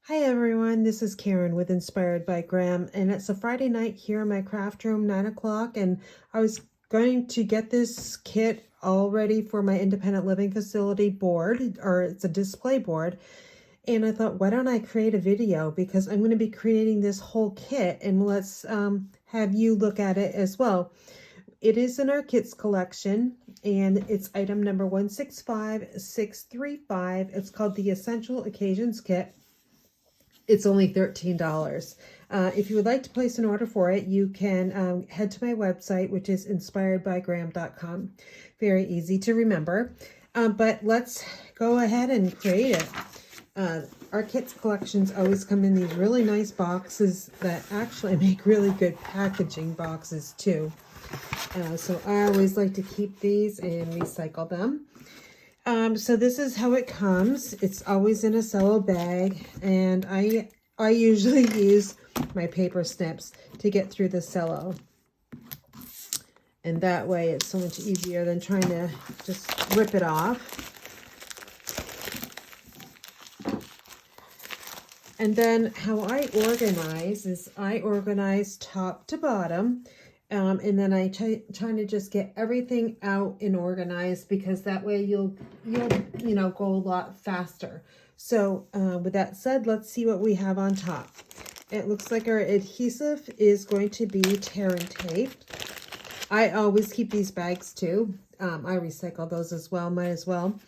Hi everyone, this is Karen with Inspired by Graham, and it's a Friday night here in my craft room, 9 o'clock, and I was going to get this kit all ready for my independent living facility board, or it's a display board, and I thought, why don't I create a video, because I'm going to be creating this whole kit, and let's have you look at it as well. It is in our kits collection, and it's item number 165635. It's called the Essential Occasions Kit. It's only $13. If you would like to place an order for it, you can head to my website, which is inspiredbygraham.com. Very easy to remember. But let's go ahead and create it. Our kits collections always come in these really nice boxes that actually make really good packaging boxes too. So I always like to keep these and recycle them. So this is how it comes. It's always in a cello bag, and I usually use my paper snips to get through the cello. And that way it's so much easier than trying to just rip it off. And then how I organize is I organize top to bottom. And then I trying to just get everything out and organized, because that way you'll go a lot faster. So with that said, let's see what we have on top. It looks like our adhesive is going to be tear and tape. I always keep these bags too. I recycle those as well, might as well.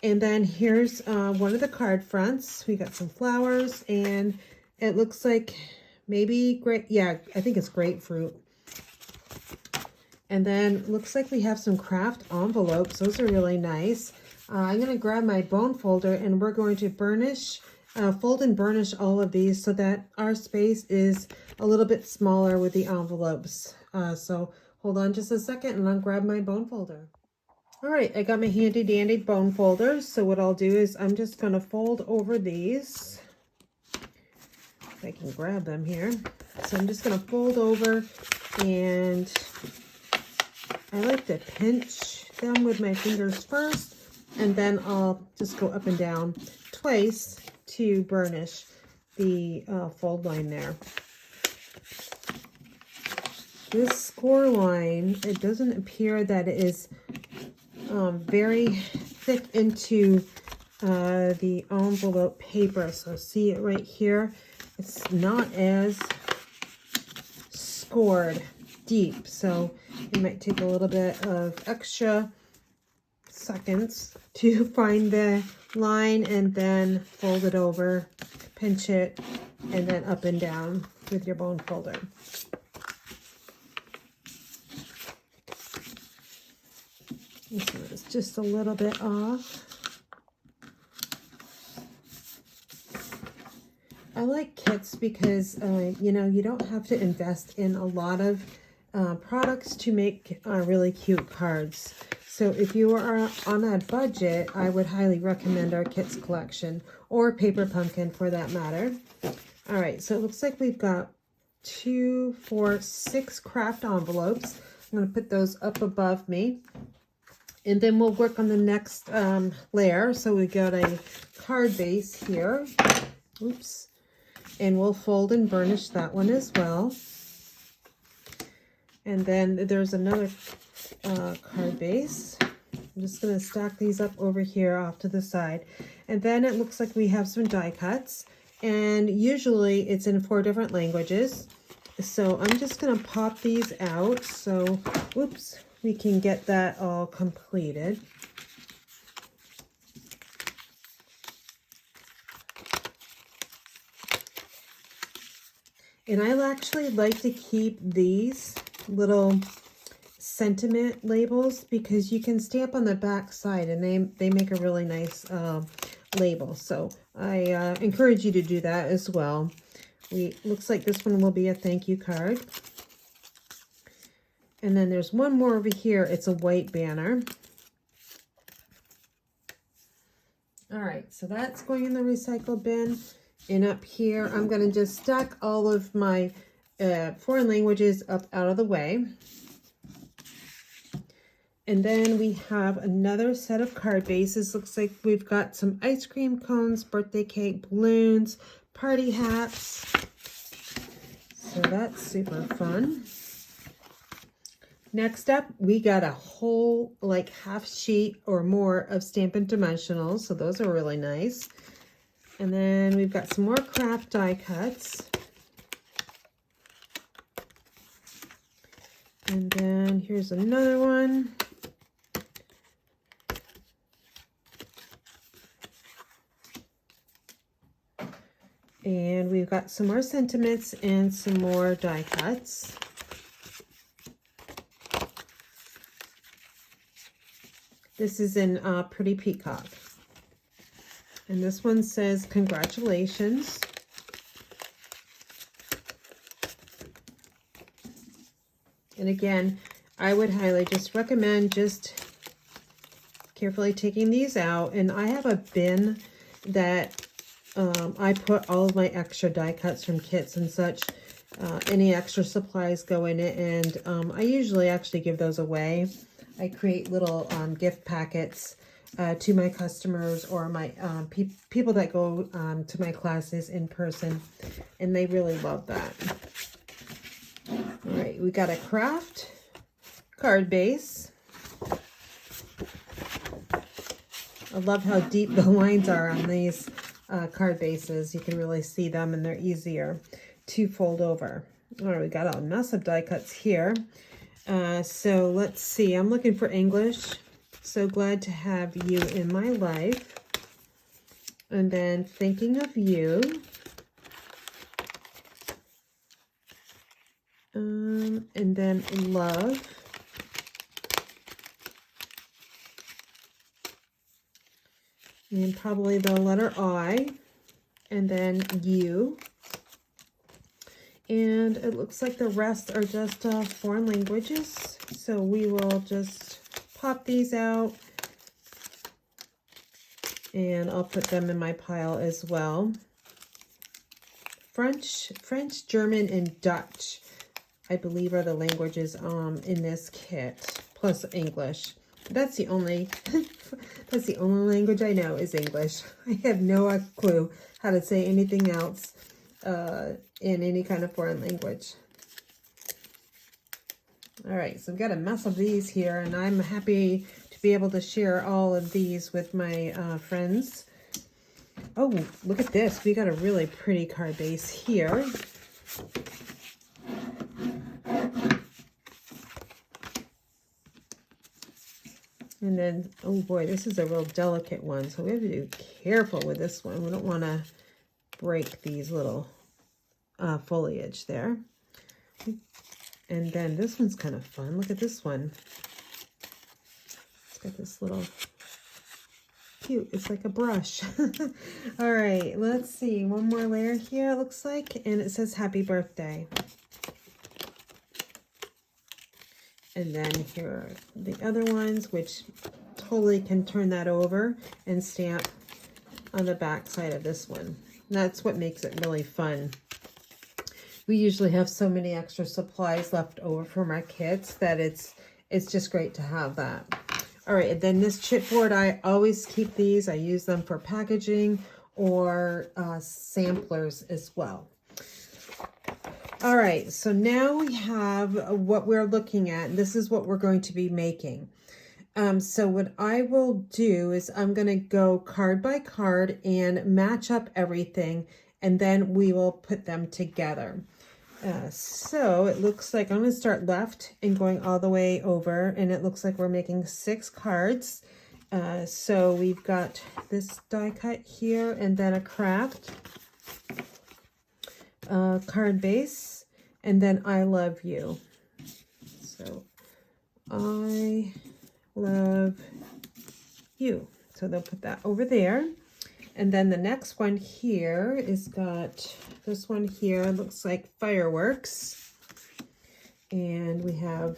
And then here's one of the card fronts. We got some flowers, and it looks like maybe I think it's grapefruit. And then looks like we have some craft envelopes. Those are really nice. I'm going to grab my bone folder, and we're going to burnish, fold and burnish all of these so that our space is a little bit smaller with the envelopes. So hold on just a second, and I'll grab my bone folder. All right, I got my handy dandy bone folders. So what I'll do is I'm just going to fold over these. If I can grab them here. So I'm just going to fold over, and I like to pinch them with my fingers first, and then I'll just go up and down twice to burnish the fold line there. This score line, it doesn't appear that it is very thick into the envelope paper. So see it right here? It's not as scored deep, so it might take a little bit of extra seconds to find the line, and then fold it over, pinch it, and then up and down with your bone folder. This one is just a little bit off. I like kits because you don't have to invest in a lot of products to make really cute cards. So if you are on a budget, I would highly recommend our kits collection, or Paper Pumpkin for that matter. All right, so it looks like we've got 2, 4, 6 craft envelopes. I'm going to put those up above me, and then we'll work on the next layer. So we got a card base here. Oops. And we'll fold and burnish that one as well. And then there's another card base. I'm just going to stack these up over here off to the side. And then it looks like we have some die cuts. And usually it's in 4 different languages. So I'm just going to pop these out. So, oops, we can get that all completed. And I actually like to keep these little sentiment labels, because you can stamp on the back side, and they make a really nice label. So I encourage you to do that as well. Looks like this one will be a thank you card. And then there's one more over here. It's a white banner. All right, so that's going in the recycle bin. And up here, I'm going to just stack all of my foreign languages up out of the way. And then we have another set of card bases. Looks like we've got some ice cream cones, birthday cake, balloons, party hats. So that's super fun. Next up, we got a whole like half sheet or more of Stampin' Dimensionals. So those are really nice. And then we've got some more craft die cuts. And then here's another one. And we've got some more sentiments and some more die cuts. This is in Pretty Peacock. And this one says, congratulations. And again, I would highly just recommend just carefully taking these out. And I have a bin that I put all of my extra die cuts from kits and such. Any extra supplies go in it. And I usually actually give those away. I create little gift packets to my customers or my people that go to my classes in person, and they really love that. All right, we got a craft card base. I love how deep the lines are on these card bases. You can really see them, and they're easier to fold over. All right, we got a mess of die cuts here. So let's see, I'm looking for English. So glad to have you in my life. And then thinking of you. And then love. And probably the letter I. And then you. And it looks like the rest are just foreign languages. So we will just pop these out. And I'll put them in my pile as well. French, German, and Dutch, I believe, are the languages in this kit, plus English. That's the only that's the only language I know is English. I have no clue how to say anything else in any kind of foreign language. All right, so I've got a mess of these here, and I'm happy to be able to share all of these with my friends. Oh, look at this. We got a really pretty card base here. And then, oh boy, this is a real delicate one, so we have to be careful with this one. We don't want to break these little foliage there. And then this one's kind of fun. Look at this one. It's got this little cute, it's like a brush. All right, let's see. One more layer here, it looks like, and it says happy birthday. And then here are the other ones, which totally can turn that over and stamp on the back side of this one. That's what makes it really fun. We usually have so many extra supplies left over from our kits that it's just great to have that. All right, and then this chipboard, I always keep these. I use them for packaging or samplers as well. All right, so now we have what we're looking at. This is what we're going to be making. So what I will do is I'm going to go card by card and match up everything, and then we will put them together. So it looks like I'm going to start left and going all the way over, and it looks like we're making 6 cards. So we've got this die cut here, and then a craft card base, and then I love you. So I love you. So they'll put that over there. And then the next one here is got this one here, looks like fireworks. And we have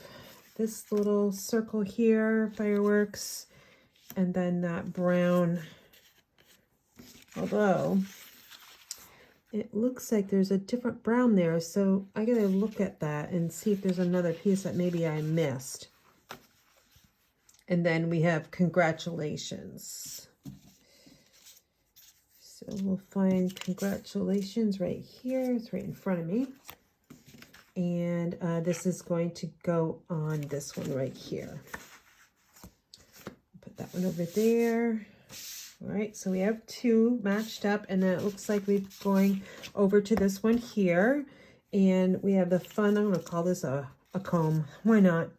this little circle here, fireworks, and then that brown, although it looks like there's a different brown there, so I gotta look at that and see if there's another piece that maybe I missed. And then we have congratulations. So we'll find congratulations right here. It's right in front of me. And this is going to go on this one right here. Put that one over there. All right, so we have two matched up, and then it looks like we're going over to this one here. And we have the fun, I'm going to call this a comb. Why not?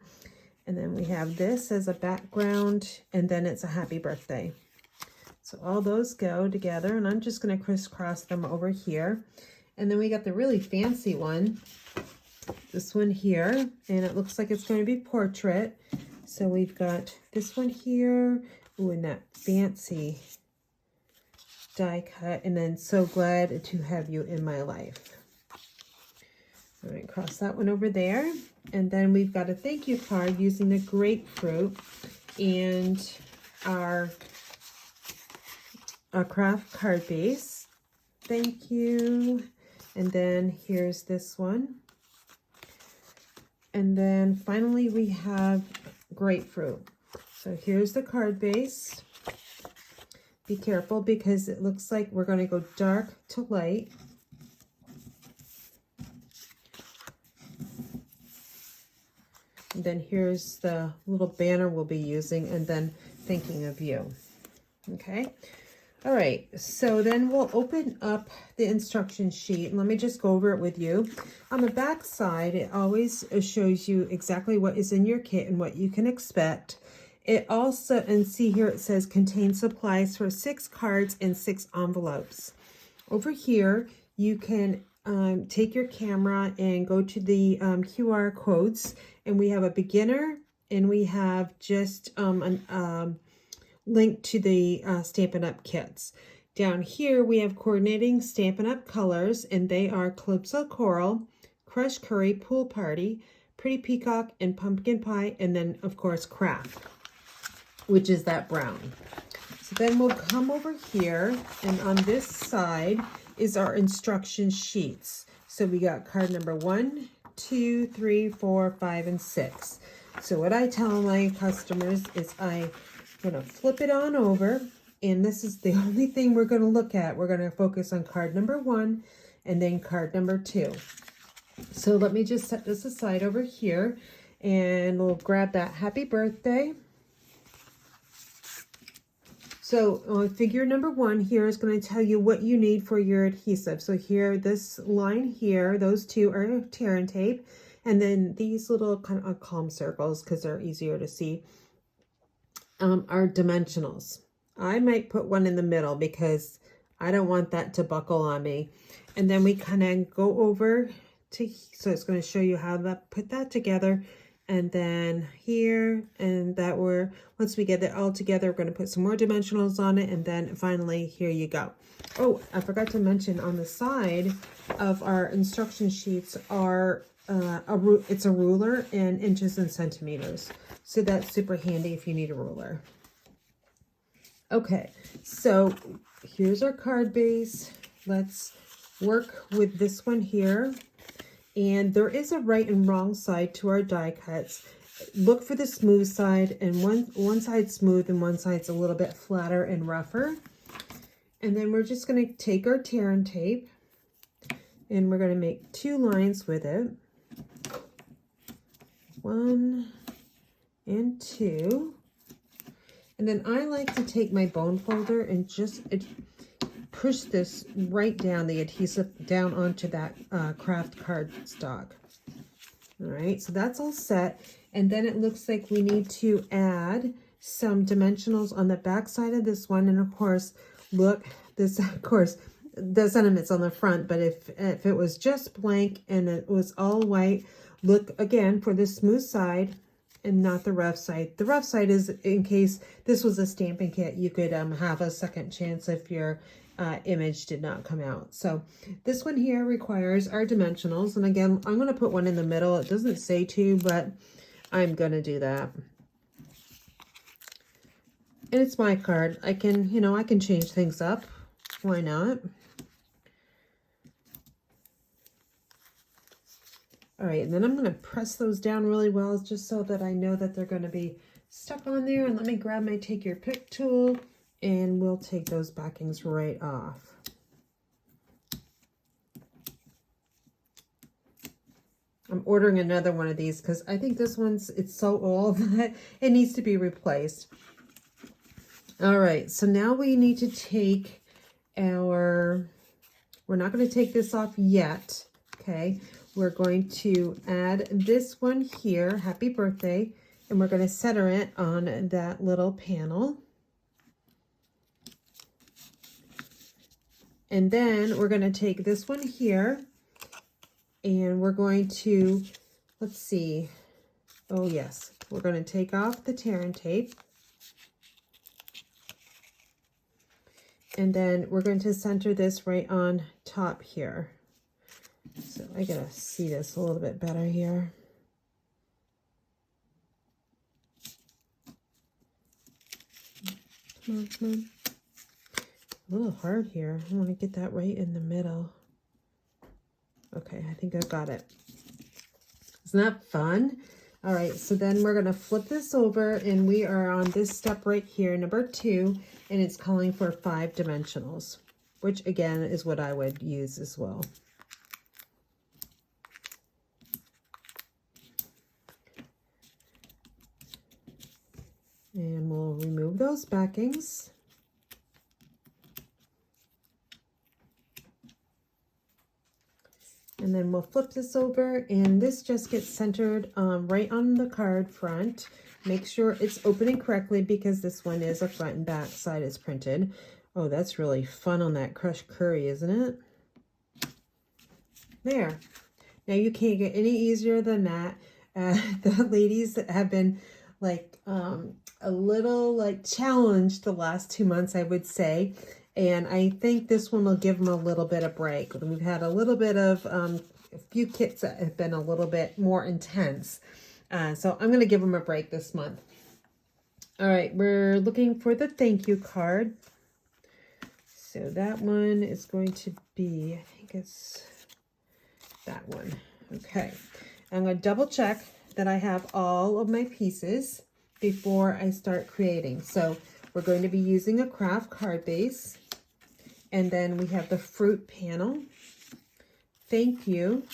And then we have this as a background, and then it's a happy birthday. So all those go together, and I'm just going to crisscross them over here. And then we got the really fancy one, this one here, and it looks like it's going to be portrait. So we've got this one here, ooh, and that fancy die cut, and then so glad to have you in my life. All right, cross that one over there. And then we've got a thank you card using the grapefruit and our craft card base. Thank you. And then here's this one. And then finally we have grapefruit. So here's the card base. Be careful because it looks like we're going to go dark to light. And then here's the little banner we'll be using, and then thinking of you. Okay. All right. So then we'll open up the instruction sheet, and let me just go over it with you. On the back side, it always shows you exactly what is in your kit and what you can expect. It also, and see here, it says contains supplies for 6 cards and 6 envelopes. Over here, you can take your camera and go to the QR codes, and we have a beginner, and we have just a link to the Stampin' Up! Kits. Down here, we have coordinating Stampin' Up! Colors, and they are Calypso Coral, Crush Curry, Pool Party, Pretty Peacock, and Pumpkin Pie, and then, of course, Craft, which is that brown. So then we'll come over here, and on this side is our instruction sheets. So we got card number 1, 2, 3, 4, 5, and 6. So what I tell my customers is I'm going to flip it on over, and this is the only thing we're going to look at. We're going to focus on card number 1 and then card number 2. So let me just set this aside over here, and we'll grab that happy birthday. So figure number 1 here is going to tell you what you need for your adhesive. So here, this line here, those two are tear and tape. And then these little kind of calm circles, because they're easier to see, are dimensionals. I might put one in the middle because I don't want that to buckle on me. And then we kind of go over to, so it's going to show you how to put that together. And then here, and that once we get it all together, we're going to put some more dimensionals on it. And then finally, here you go. Oh, I forgot to mention on the side of our instruction sheets are, it's a ruler in inches and centimeters. So that's super handy if you need a ruler. Okay, so here's our card base. Let's work with this one here. And there is a right and wrong side to our die cuts. Look for the smooth side, and one side's smooth and one side's a little bit flatter and rougher. And then we're just going to take our tear and tape, and we're going to make 2 lines with it. 1 and 2. And then I like to take my bone folder and just push this right down, the adhesive down onto that craft card stock. All right, so that's all set. And then it looks like we need to add some dimensionals on the back side of this one. And of course, look, this, of course, the sentiments on the front, but if it was just blank and it was all white, look again for the smooth side and not the rough side. The rough side is in case this was a stamping kit, you could have a second chance if your image did not come out. So this one here requires our dimensionals, and again, I'm going to put one in the middle. It doesn't say to, but I'm going to do that. And it's my card. I can, I can change things up. Why not? All right, and then I'm going to press those down really well just so that I know that they're going to be stuck on there. And let me grab my take your pick tool, and we'll take those backings right off. I'm ordering another one of these because I think this one's, it's so old that it needs to be replaced. All right, so now we need to take our, we're not going to take this off yet, okay? We're going to add this one here, happy birthday, and we're going to center it on that little panel. And then we're going to take this one here, and we're going to, let's see, oh yes, we're going to take off the tear and tape. And then we're going to center this right on top here. So I gotta see this a little bit better here. Come on, come on. A little hard here. I want to get that right in the middle. Okay, I think I've got it. Isn't that fun? All right, so then we're going to flip this over, and we are on this step right here, number 2, and it's calling for 5 dimensionals, which again is what I would use as well. And we'll remove those backings. And then we'll flip this over, and this just gets centered right on the card front. Make sure it's opening correctly because this one is a front and back side is printed. Oh, that's really fun on that crushed curry, isn't it? There. Now you can't get any easier than that. The ladies that have been like a little like challenged the last 2 months, I would say. And I think this one will give them a little bit of break. We've had a little bit of, a few kits that have been a little bit more intense. So I'm going to give them a break this month. All right, we're looking for the thank you card. So that one is going to be, I think it's that one. Okay, I'm going to double check that I have all of my pieces before I start creating. So we're going to be using a craft card base. And then we have the fruit panel, thank you,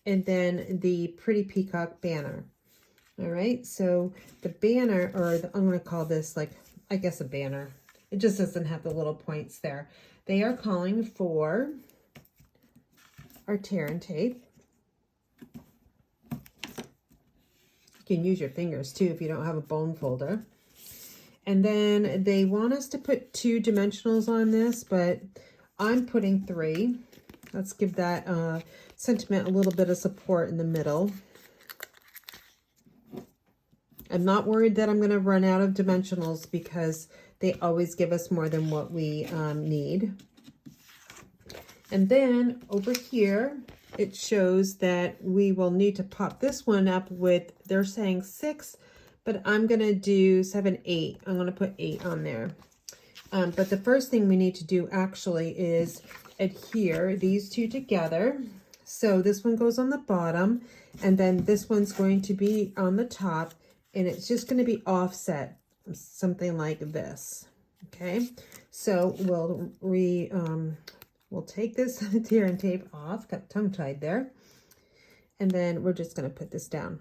and then the pretty peacock banner. All right, so the banner, or I'm going to call this like, I guess a banner. It just doesn't have the little points there. They are calling for our tear and tape. You can use your fingers too if you don't have a bone folder. And then they want us to put 2 dimensionals on this, but I'm putting 3. Let's give that sentiment a little bit of support in the middle. I'm not worried that I'm going to run out of dimensionals because they always give us more than what we need. And then over here, it shows that we will need to pop this one up with, they're saying 6, but I'm going to do 7, 8. I'm going to put 8 on there. But the first thing we need to do actually is adhere these 2 together. So this one goes on the bottom, and then this one's going to be on the top, and it's just going to be offset, something like this. Okay, so we'll take this tear and tape off, got tongue-tied there, and then we're just going to put this down.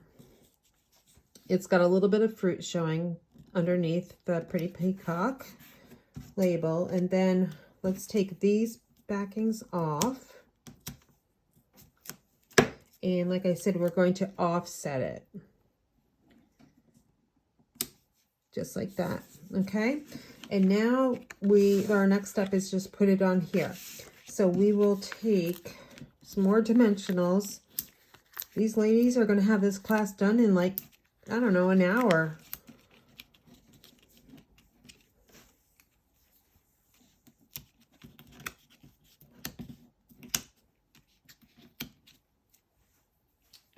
It's got a little bit of fruit showing underneath the pretty peacock label. And then let's take these backings off. And like I said, we're going to offset it. Just like that, okay? And now our next step is just put it on here. So we will take some more dimensionals. These ladies are gonna have this class done in like, I don't know, an hour.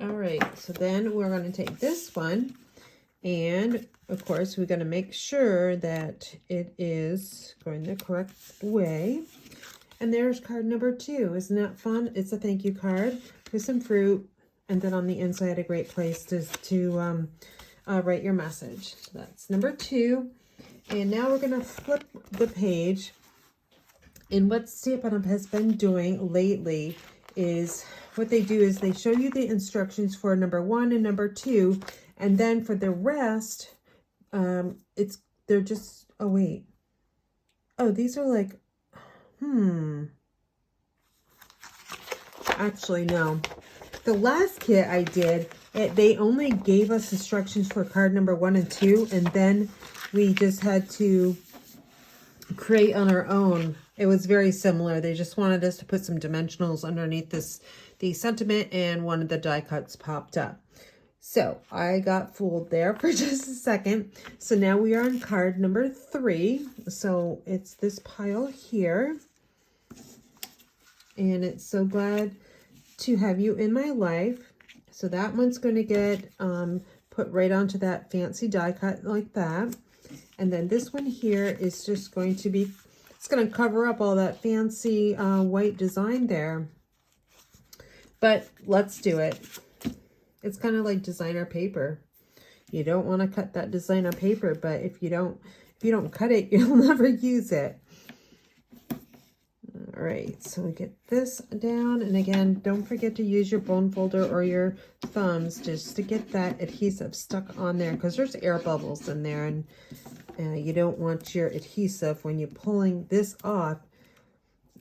All right, so then we're going to take this one, and of course we're going to make sure that it is going the correct way. And there's card number 2. Isn't that fun? It's a thank you card with some fruit, and then on the inside a great place to write your message. So that's number 2. And now we're going to flip the page. And what Stamp has been doing lately is what they do is they show you the instructions for number 1 and number 2, and then for the rest, they're just, oh wait, oh, these are like, actually no, the last kit I did, they only gave us instructions for card number 1 and 2, and then we just had to create on our own. It was very similar. They just wanted us to put some dimensionals underneath the sentiment, and one of the die cuts popped up. So I got fooled there for just a second. So now we are on card number 3. So it's this pile here. And it's so glad to have you in my life. So that one's going to get put right onto that fancy die cut like that. And then this one here is just going to be, it's going to cover up all that fancy white design there. But let's do it. It's kind of like designer paper. You don't want to cut that designer paper, but if you don't cut it, you'll never use it. All right, so we get this down, and again, don't forget to use your bone folder or your thumbs just to get that adhesive stuck on there, because there's air bubbles in there, and you don't want your adhesive, when you're pulling this off,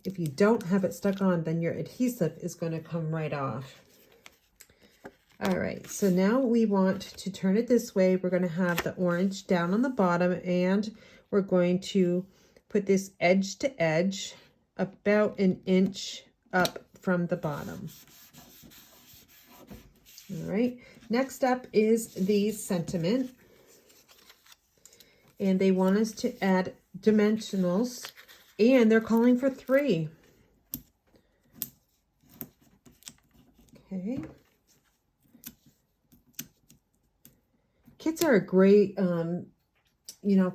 if you don't have it stuck on, then your adhesive is going to come right off. All right, so now we want to turn it this way. We're going to have the orange down on the bottom, and we're going to put this edge to edge about an inch up from the bottom. All right, next up is the sentiment. And they want us to add dimensionals, and they're calling for 3. Okay. Kits are a great, you know,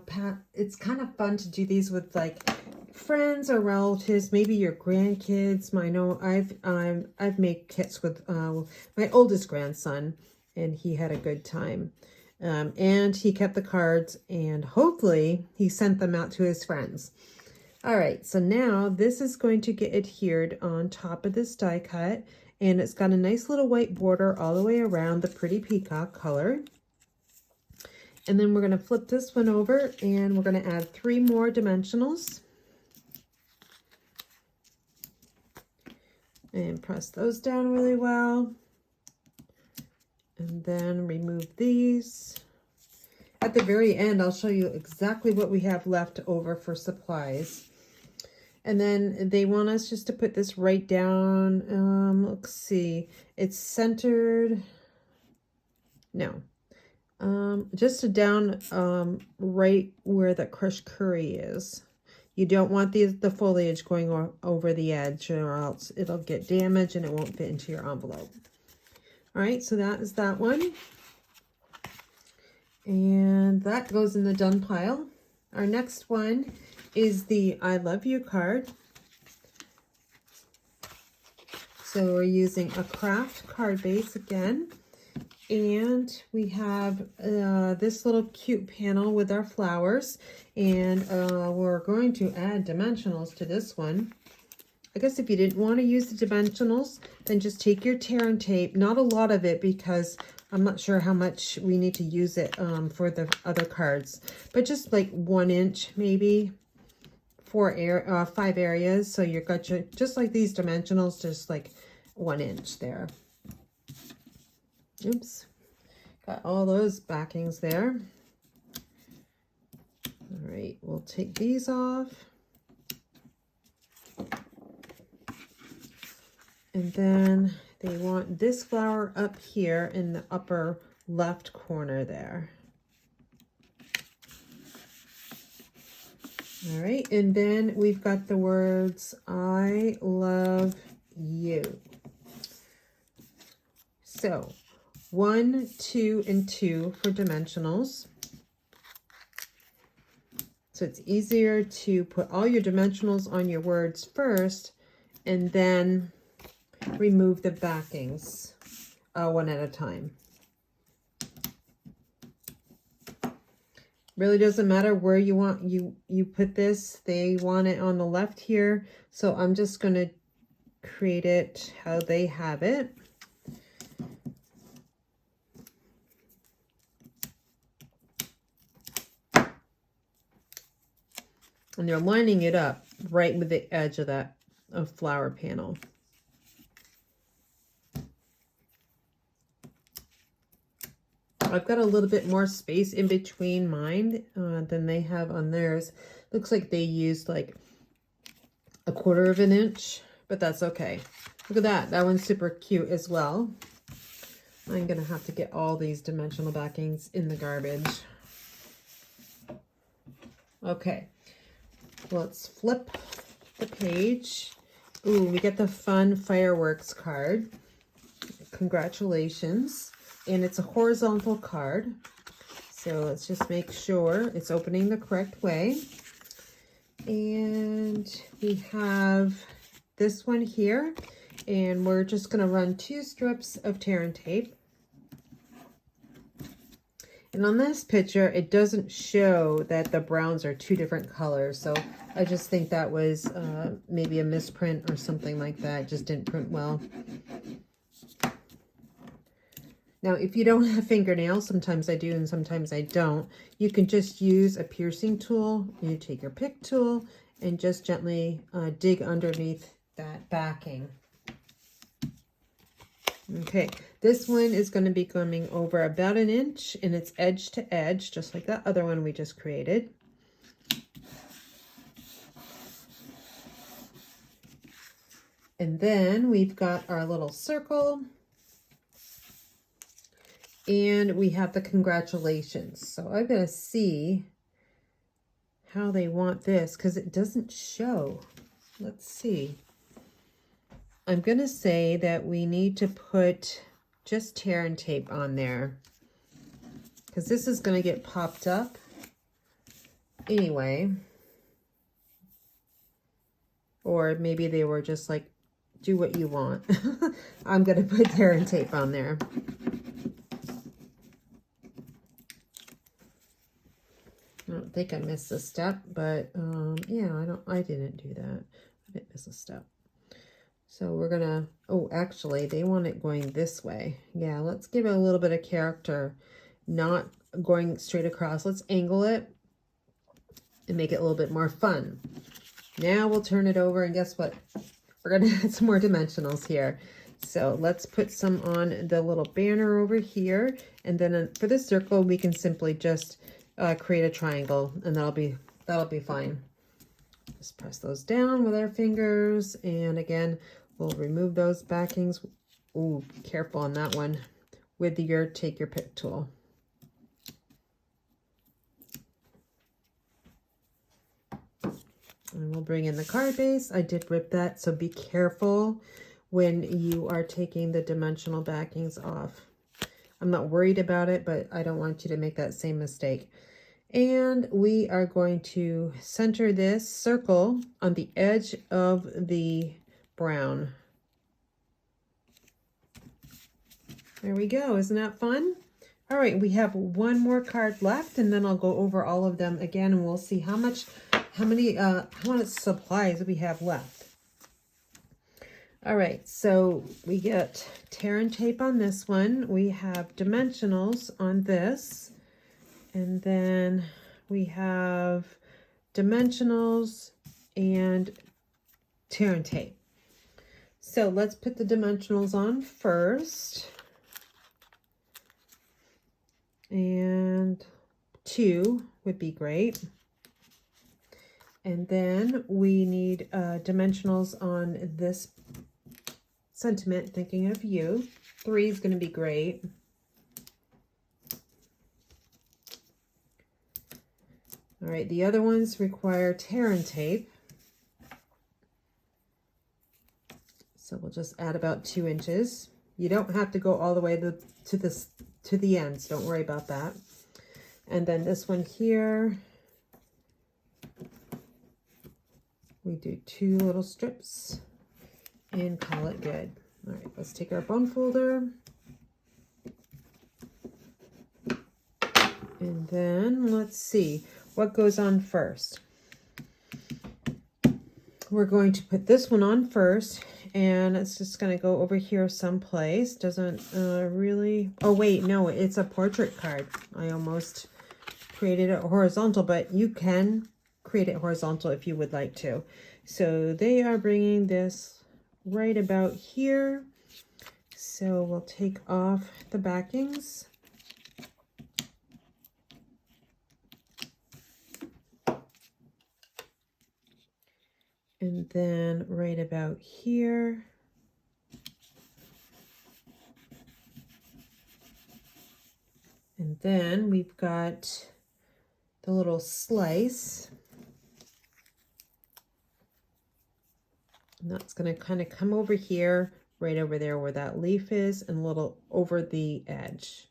it's kind of fun to do these with like friends or relatives, maybe your grandkids. I know I've made kits with my oldest grandson, and he had a good time. And he kept the cards, and hopefully he sent them out to his friends. All right, so now this is going to get adhered on top of this die cut, and it's got a nice little white border all the way around the pretty peacock color. And then we're going to flip this one over, and we're going to add 3 more dimensionals. And press those down really well. And then remove these. At the very end, I'll show you exactly what we have left over for supplies. And then they want us just to put this right down. Let's see. It's centered. No. Just down right where the crushed curry is. You don't want the foliage going over the edge, or else it'll get damaged and it won't fit into your envelope. All right, so that is that one. And that goes in the done pile. Our next one is the I Love You card. So we're using a craft card base again. And we have this little cute panel with our flowers. And we're going to add dimensionals to this one. I guess if you didn't want to use the dimensionals, then just take your tear and tape. Not a lot of it, because I'm not sure how much we need to use it for the other cards. But just like 1 inch, maybe 5 areas. So you've got your, just like these dimensionals, just like 1 inch there. Oops. Got all those backings there. All right, we'll take these off. And then they want this flower up here in the upper left corner there. All right, and then we've got the words, I love you. So 1, 2, and 2 for dimensionals. So it's easier to put all your dimensionals on your words first, and then remove the backings one at a time. Really doesn't matter where you want you put this. They want it on the left here, so I'm just going to create it how they have it. And they're lining it up right with the edge of that flower panel. I've got a little bit more space in between mine than they have on theirs. Looks like they used like 1/4 of an inch, but that's okay. Look at that. That one's super cute as well. I'm going to have to get all these dimensional backings in the garbage. Okay. Let's flip the page. Ooh, we get the fun fireworks card. Congratulations. And it's a horizontal card. So let's just make sure it's opening the correct way. And we have this one here. And we're just going to run 2 strips of tear and tape. And on this picture, it doesn't show that the browns are 2 different colors. So I just think that was maybe a misprint or something like that. It just didn't print well. Now, if you don't have fingernails, sometimes I do and sometimes I don't, you can just use a piercing tool. You take your pick tool and just gently dig underneath that backing. Okay, this one is going to be coming over about 1 inch and it's edge to edge, just like that other one we just created. And then we've got our little circle. And we have the congratulations. So I'm going to see how they want this because it doesn't show. Let's see. I'm going to say that we need to put just tear and tape on there because this is going to get popped up anyway. Or maybe they were just like, do what you want. I'm going to put tear and tape on there. I don't think I missed a step, but yeah, I didn't do that. I didn't miss a step. So we're gonna, oh, actually they want it going this way. Yeah, let's give it a little bit of character, not going straight across. Let's angle it and make it a little bit more fun. Now we'll turn it over and guess what? We're gonna add some more dimensionals here. So let's put some on the little banner over here. And then for this circle, we can simply just create a triangle and that'll be fine. Just press those down with our fingers. And again, we'll remove those backings. Ooh, be careful on that one with your, take your pick tool. And we'll bring in the card base. I did rip that, so be careful when you are taking the dimensional backings off. I'm not worried about it, but I don't want you to make that same mistake. And we are going to center this circle on the edge of the brown. There we go. Isn't that fun? All right, we have one more card left, and then I'll go over all of them again, and we'll see how much supplies we have left. All right, so we get tear and tape on this one. We have dimensionals on this. And then we have dimensionals and tear and tape. So let's put the dimensionals on first. And 2 would be great. And then we need dimensionals on this sentiment, thinking of you. 3 is going to be great. All right, the other ones require tear and tape. So we'll just add about 2 inches. You don't have to go all the way to the ends. Don't worry about that. And then this one here, we do 2 little strips and call it good. All right, let's take our bone folder. And then let's see what goes on first. we're going to put this one on first, and it's just going to go over here someplace. Doesn't really, oh wait, no, it's a portrait card. I almost created it horizontal, but you can create it horizontal if you would like to. So they are bringing this right about here. So we'll take off the backings. And then right about here. And then we've got the little slice. And that's going to kind of come over here, right over there where that leaf is, and a little over the edge.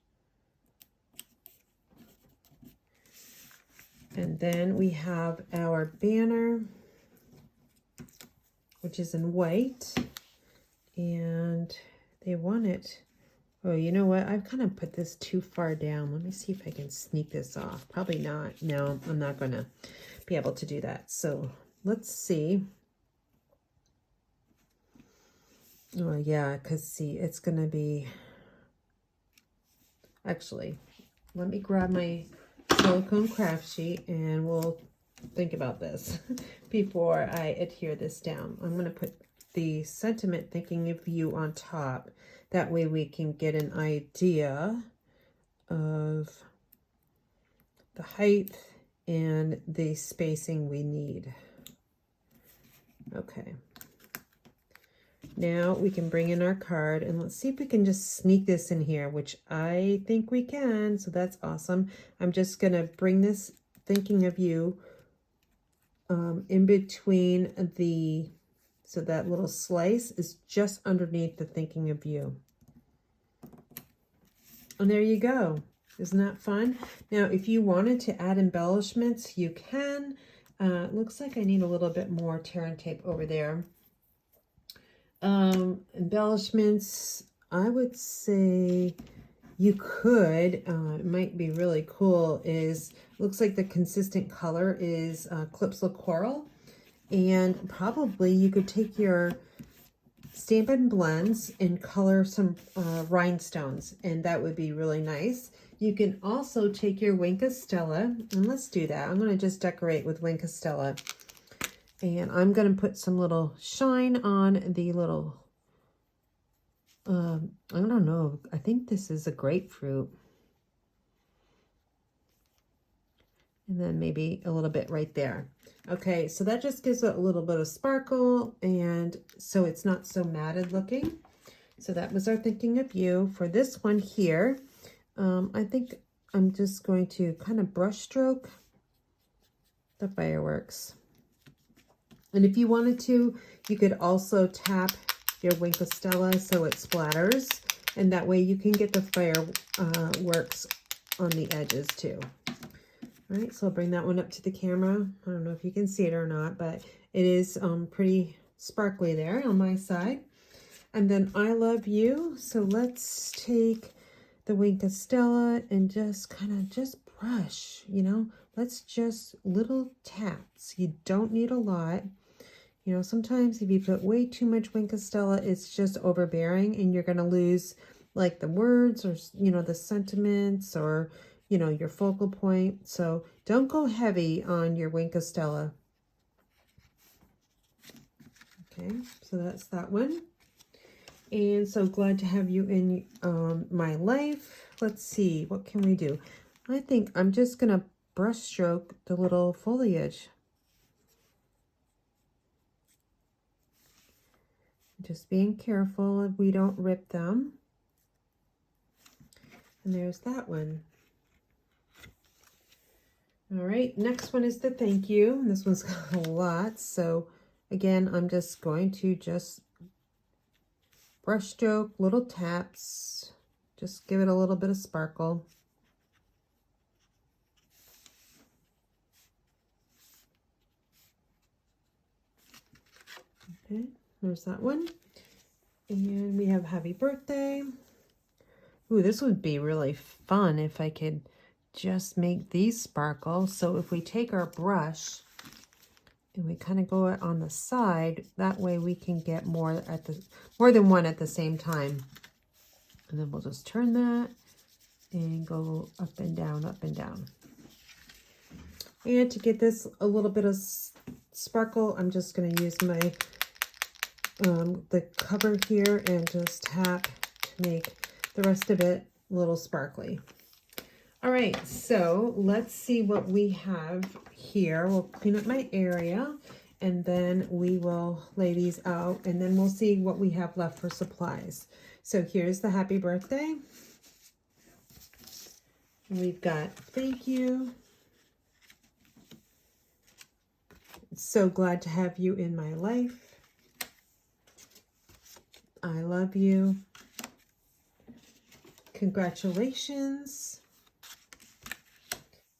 And then we have our banner, which is in white, and they want it. Oh, you know what? I've kind of put this too far down. Let me see if I can sneak this off. Probably not. No, I'm not going to be able to do that. So let's see. Oh, yeah, because see, it's going to be... Actually, let me grab my silicone craft sheet and we'll think about this before I adhere this down. I'm going to put the sentiment thinking of you on top. That way we can get an idea of the height and the spacing we need. Okay. Now we can bring in our card, and let's see if we can just sneak this in here, which I think we can. So that's awesome. I'm just going to bring this thinking of you in between the, so that little slice is just underneath the thinking of you. And there you go. Isn't that fun? Now, if you wanted to add embellishments, you can. It looks like I need a little bit more tear and tape over there. Embellishments, I would say you could, it might be really cool, is, looks like the consistent color is Clipsal Coral. And probably you could take your Stampin' Blends and color some rhinestones, and that would be really nice. You can also take your Wink of Stella, and let's do that. I'm going to just decorate with Wink of Stella. And I'm going to put some little shine on the little, I don't know, I think this is a grapefruit. And then maybe a little bit right there. Okay, so that just gives it a little bit of sparkle, and so it's not so matted looking. So that was our thinking of you. For this one here, I think I'm just going to kind of brush stroke the fireworks. And if you wanted to, you could also tap your Wink of Stella so it splatters, and that way you can get the fireworks on the edges too. All right, so I'll bring that one up to the camera. I don't know if you can see it or not, but it is pretty sparkly there on my side. And then I love you. So let's take the Wink of Stella and just kind of just brush, you know, let's just little taps. You don't need a lot. You know, sometimes if you put way too much Wink of Stella, it's just overbearing and you're going to lose like the words or, you know, the sentiments or, you know, your focal point. So don't go heavy on your Wink of Stella. Okay, so that's that one. And so glad to have you in my life. Let's see, what can we do? I think I'm just going to brush stroke the little foliage. Just being careful if we don't rip them. And there's that one. All right, next one is the thank you. This one's got a lot. So again, I'm just going to just brush stroke, little taps, just give it a little bit of sparkle. Okay, there's that one. And we have happy birthday. Ooh, this would be really fun if I could just make these sparkle. So if we take our brush And we kind of go on the side. That way we can get more than one at the same time. And then we'll just turn that and go up and down, up and down. And to get this a little bit of sparkle, I'm just going to use my the cover here and just tap to make the rest of it a little sparkly. All right, so let's see what we have here. We'll clean up my area and then we will lay these out and then we'll see what we have left for supplies. So here's the happy birthday. We've got thank you. So glad to have you in my life. I love you. Congratulations.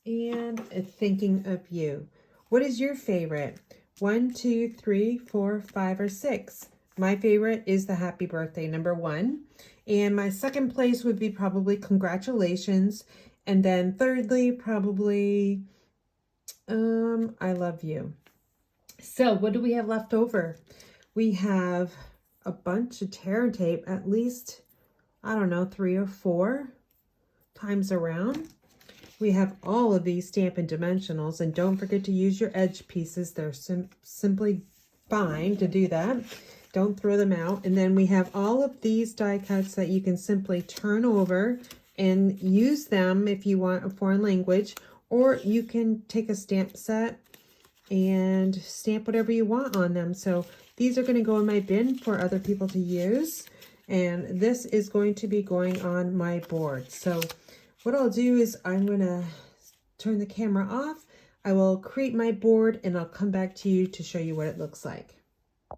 And thinking of you. What is your favorite? 1, 2, 3, 4, 5, or 6? My favorite is the happy birthday, number 1. And my second place would be probably congratulations. And then thirdly, probably I love you. So what do we have left over? We have a bunch of tear tape, at least, I don't know, 3 or 4 times around. We have all of these Stampin' Dimensionals, and don't forget to use your edge pieces. They're simply fine to do that. Don't throw them out. And then we have all of these die cuts that you can simply turn over and use them if you want a foreign language, or you can take a stamp set and stamp whatever you want on them. So these are going to go in my bin for other people to use, and this is going to be going on my board. So what I'll do is I'm going to turn the camera off. I will create my board and I'll come back to you to show you what it looks like.